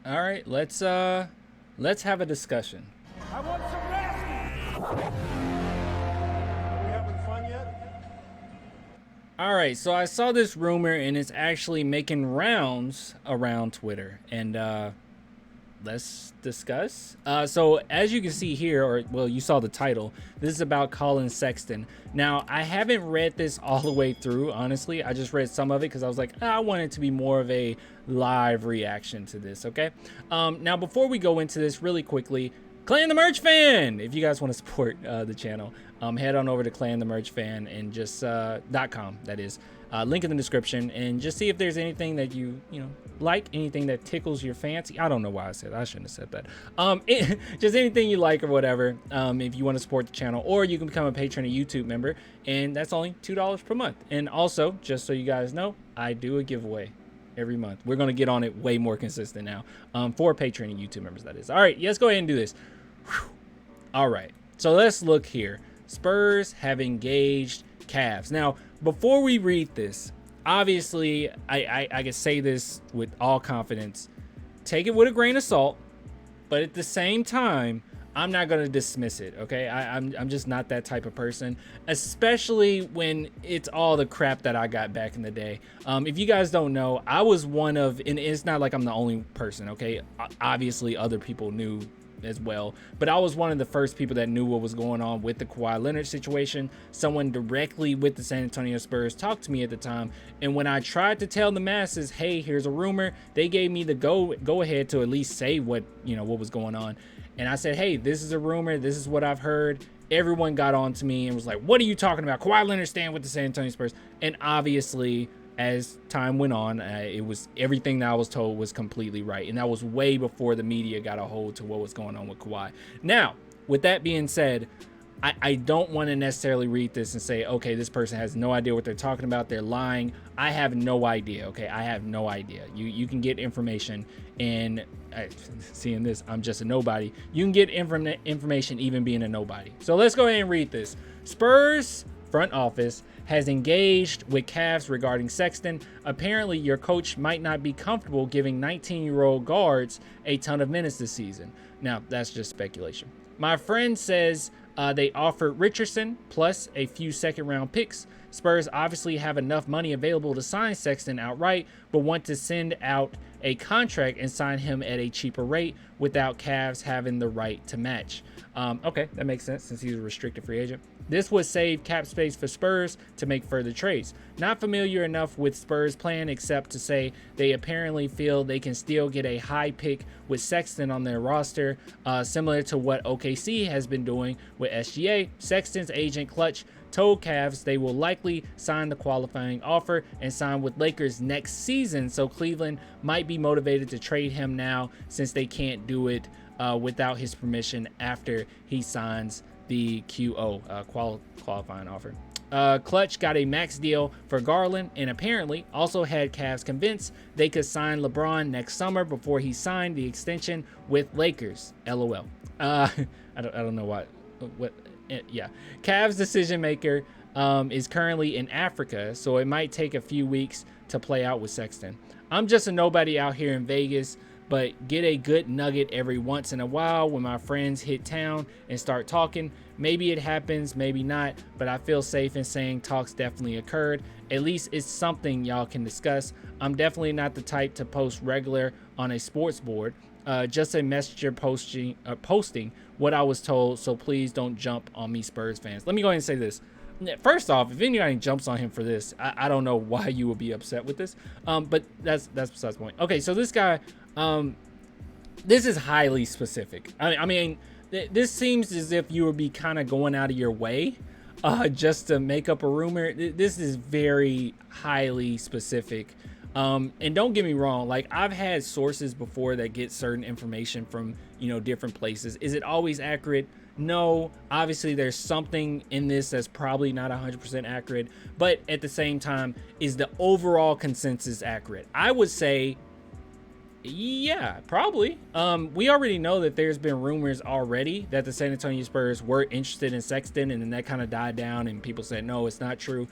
All right, let's have a discussion. I want some nasty. Are we having fun yet? All right, so I saw this rumor and it's actually making rounds around Twitter, and let's discuss. So as you can see here, or well, you saw the title. This is about Collin Sexton. Now, I haven't read this all the way through, honestly. I just read some of it because I was like, I want it to be more of a live reaction to this, okay? Now, before we go into this really quickly, Clan the Merch Fan! If you guys want to support the channel, head on over to Clan the Merch Fan and just .com, that is. Link in the description, and just see if there's anything that you like, anything that tickles your fancy. I don't know why I shouldn't have said that. Just anything you like or whatever. If you want to support the channel, or you can become a patron or YouTube member, and that's only $2 per month. And also, just so you guys know, I do a giveaway every month. We're gonna get on it way more consistent now, for patron and YouTube members, that is. All right, let's go ahead and do this. Whew. All right, so let's look here. Spurs have engaged Cavs. Now, before we read this, obviously, I can say this with all confidence. Take it with a grain of salt, but at the same time, I'm not going to dismiss it, okay? I'm just not that type of person, especially when it's all the crap that I got back in the day. If you guys don't know, I was one of, and it's not like I'm the only person, okay? Obviously, other people knew as well, but I was one of the first people that knew what was going on with the Kawhi Leonard situation. Someone directly with the San Antonio Spurs talked to me at the time, and when I tried to tell the masses, hey, here's a rumor, they gave me the go ahead to at least say what was going on. And I said, hey, this is a rumor, this is what I've heard. Everyone got on to me and was like, what are you talking about? Kawhi Leonard staying with the San Antonio Spurs. And obviously, as time went on, it was everything that I was told was completely right. And that was way before the media got a hold to what was going on with Kawhi. Now, with that being said, I don't want to necessarily read this and say, okay, this person has no idea what they're talking about. They're lying. I have no idea, okay? I have no idea. You can get information, and seeing this, I'm just a nobody. You can get information even being a nobody. So let's go ahead and read this. Spurs front office has engaged with Cavs regarding Sexton. Apparently, your coach might not be comfortable giving 19-year-old guards a ton of minutes this season. Now, that's just speculation. My friend says they offered Richardson plus a few second-round picks. Spurs obviously have enough money available to sign Sexton outright, but want to send out a contract and sign him at a cheaper rate without Cavs having the right to match. Okay, that makes sense since he's a restricted free agent. This would save cap space for Spurs to make further trades. Not familiar enough with Spurs' plan except to say they apparently feel they can still get a high pick with Sexton on their roster, similar to what OKC has been doing with SGA. Sexton's agent Clutch told Cavs they will likely sign the qualifying offer and sign with Lakers next season, so Cleveland might be motivated to trade him now since they can't do it without his permission after he signs the qualifying offer. Clutch got a max deal for Garland and apparently also had Cavs convinced they could sign LeBron next summer before he signed the extension with Lakers. LOL. I don't know what. Yeah. Cavs decision maker is currently in Africa, so it might take a few weeks to play out with Sexton. I'm just a nobody out here in Vegas, but get a good nugget every once in a while when my friends hit town and start talking. Maybe it happens, maybe not, but I feel safe in saying talks definitely occurred. At least it's something y'all can discuss. I'm definitely not the type to post regular on a sports board. Just a messenger posting what I was told, so please don't jump on me, Spurs fans. Let me go ahead and say this. First off, if anybody jumps on him for this, I don't know why you would be upset with this. But that's besides the point. Okay, so this guy, this is highly specific. I mean, this seems as if you would be kind of going out of your way just to make up a rumor. This is very highly specific. And don't get me wrong, like I've had sources before that get certain information from, different places. Is it always accurate? No, obviously there's something in this that's probably not 100% accurate, but at the same time, is the overall consensus accurate? I would say, yeah, probably. We already know that there's been rumors already that the San Antonio Spurs were interested in Sexton, and then that kind of died down and people said, no, it's not true.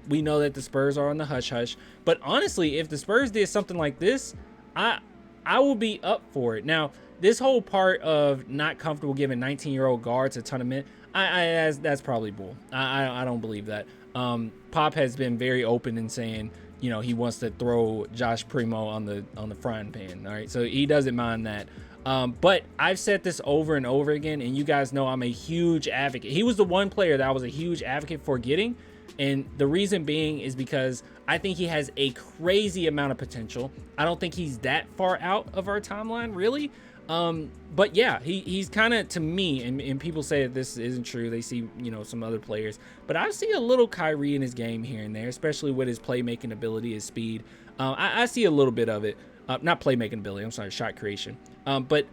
We know that the Spurs are on the hush hush, but honestly, if the Spurs did something like this, I I will be up for it. Now, this whole part of not comfortable giving 19-year-old guards a ton of minutes, that's probably bull. I don't believe that. Pop has been very open in saying, you know, he wants to throw Josh Primo on the frying pan. All right, so he doesn't mind that. But I've said this over and over again, and you guys know I'm a huge advocate. He was the one player that I was a huge advocate for getting, and the reason being is because I think he has a crazy amount of potential. I don't think he's that far out of our timeline, really. But yeah, he's kind of, to me, and people say that this isn't true. They see, you know, some other players, but I see a little Kyrie in his game here and there, especially with his playmaking ability, his speed. I see a little bit of it. Not playmaking ability, I'm sorry, shot creation. But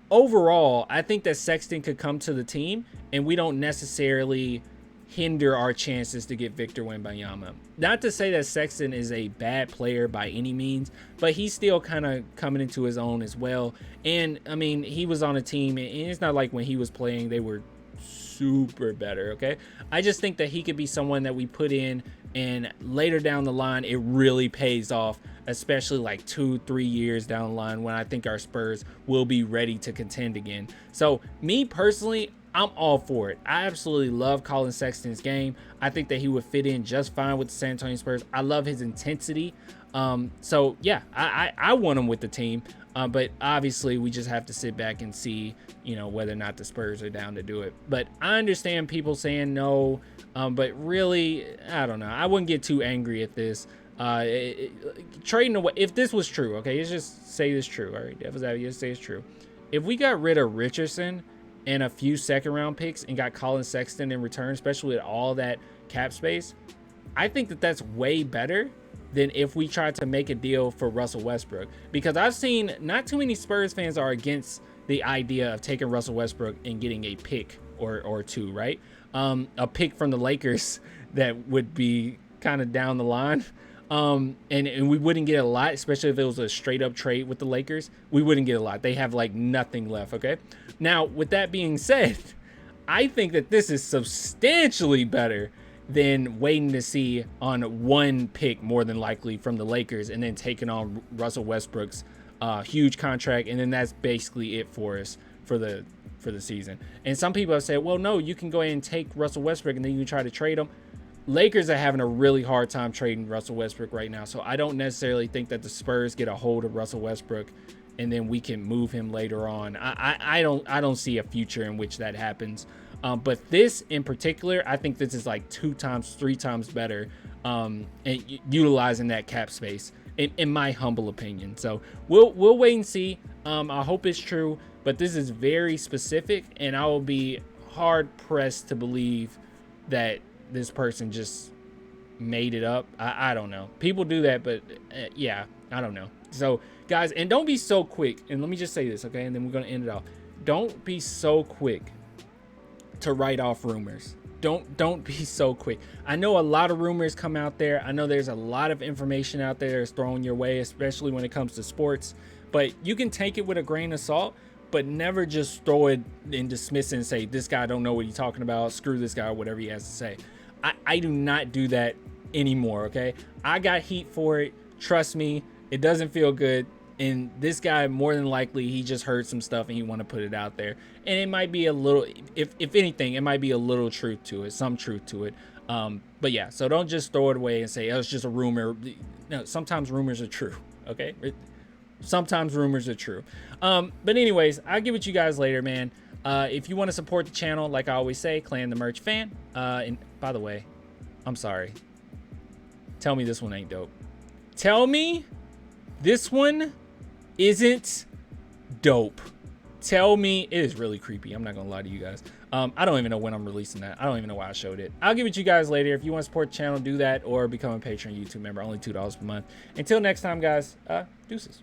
overall, I think that Sexton could come to the team and we don't necessarily hinder our chances to get Victor Wembanyama. Not to say that Sexton is a bad player by any means, but he's still kind of coming into his own as well. And I mean, he was on a team, and it's not like when he was playing, they were super better, okay? I just think that he could be someone that we put in, and later down the line, it really pays off, especially like 2-3 years down the line when I think our Spurs will be ready to contend again. So me personally, I'm all for it. I absolutely love Collin Sexton's game. I think that he would fit in just fine with the San Antonio Spurs. I love his intensity. So yeah, I want him with the team. But obviously we just have to sit back and see, you know, whether or not the Spurs are down to do it. But I understand people saying no, but really, I don't know. I wouldn't get too angry at this. Trading away, if this was true, okay, let's just say this true. All right, devil's advocate, say it's true. If we got rid of Richardson and a few second-round picks and got Collin Sexton in return, especially with all that cap space, I think that that's way better than if we tried to make a deal for Russell Westbrook. Because I've seen not too many Spurs fans are against the idea of taking Russell Westbrook and getting a pick or two, right? A pick from the Lakers that would be kind of down the line. And we wouldn't get a lot, especially if it was a straight up trade with the Lakers. We wouldn't get a lot. They have like nothing left, okay? Now, with that being said, I think that this is substantially better than waiting to see on one pick, more than likely, from the Lakers, and then taking on Russell Westbrook's huge contract, and then that's basically it for us for the season. And some people have said, well, no, you can go ahead and take Russell Westbrook and then you can try to trade him. Lakers are having a really hard time trading Russell Westbrook right now, so I don't necessarily think that the Spurs get a hold of Russell Westbrook and then we can move him later on. I don't see a future in which that happens. But this in particular, I think this is like 2 times, 3 times better, and utilizing that cap space, in my humble opinion. So we'll wait and see. I hope it's true, but this is very specific, and I will be hard pressed to believe that this person just made it up. I don't know. People do that, but yeah, I don't know. So guys, and don't be so quick. And let me just say this, okay? And then we're going to end it off. Don't be so quick to write off rumors. Don't be so quick. I know a lot of rumors come out there. I know there's a lot of information out there that's thrown your way, especially when it comes to sports. But you can take it with a grain of salt, but never just throw it and dismiss it and say, this guy don't know what he's talking about. Screw this guy, whatever he has to say. I do not do that anymore, okay? I got heat for it. Trust me, it doesn't feel good. And this guy, more than likely, he just heard some stuff and he want to put it out there. And it might be a little, if anything, it might be a little truth to it, some truth to it. But yeah, so don't just throw it away and say, oh, it's just a rumor. No, sometimes rumors are true, okay? Sometimes rumors are true. But anyways, I'll get with you guys later, man. If you want to support the channel, like I always say, Clan the Merch Fan. And by the way, I'm sorry. Tell me this one ain't dope. Tell me this one isn't dope. Tell me it is really creepy. I'm not gonna lie to you guys. I don't even know when I'm releasing that. I don't even know why I showed it. I'll give it to you guys later. If you want to support the channel, do that, or become a Patreon YouTube member. Only $2 per month. Until next time, guys. Deuces.